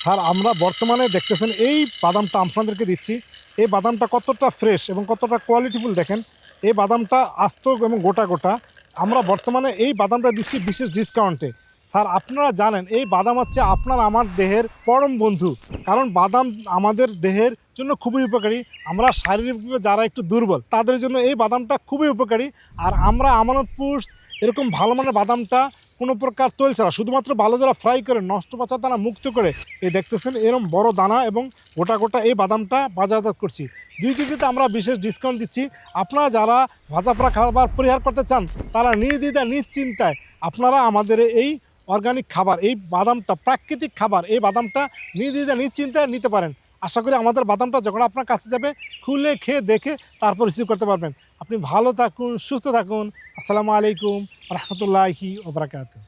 Sir আমরা বর্তমানে দেখতেছেন এই বাদামটা আপনাদেরকে দিচ্ছি। এই বাদামটা কতটা ফ্রেশ এবং কতটা কোয়ালিটিফুল দেখেন। এই বাদামটা আস্ত এবং গোটা গোটা। আমরা বর্তমানে এই বাদামটা দিচ্ছি বিশেষ ডিসকাউন্টে। স্যার আপনারা জানেন এই বাদাম হচ্ছে আপনার আমার দেহের পরম বন্ধু, কারণ বাদাম আমাদের দেহের জন্য খুবই উপকারী। আমরা শারীরিকভাবে যারা একটু দুর্বল তাদের জন্য এই বাদামটা খুবই উপকারী। আর আমরা আমানত ফুডস এরকম ভালো মানের বাদামটা কোনো প্রকার তৈল ছাড়া শুধুমাত্র ভালো দ্বারা ফ্রাই করে নষ্ট পচা দানা মুক্ত করে এই দেখতেছেন এরকম বড় দানা এবং গোটা গোটা এই বাদামটা বাজারজাত করছি। 2 কেজিতে আমরা বিশেষ ডিসকাউন্ট দিচ্ছি। আপনারা যারা ভাজা পোড়া খাবার পরিহার করতে চান তারা নির্দ্বিধায় নিশ্চিন্তায় আপনারা আমাদের এই অর্গানিক খাবার, এই বাদামটা প্রাকৃতিক খাবার, এই বাদামটা নির্দ্বিধায় নিশ্চিন্তায় নিতে পারেন। আশা করি আমাদের বাদামটা যখন আপনার কাছে যাবে খুলে খেয়ে দেখে তারপর রিসিভ করতে পারবেন। আপনি ভালো থাকুন, সুস্থ থাকুন। আসসালামু আলাইকুম রহমতুল্লাহি ওয়া বারাকাতুহু।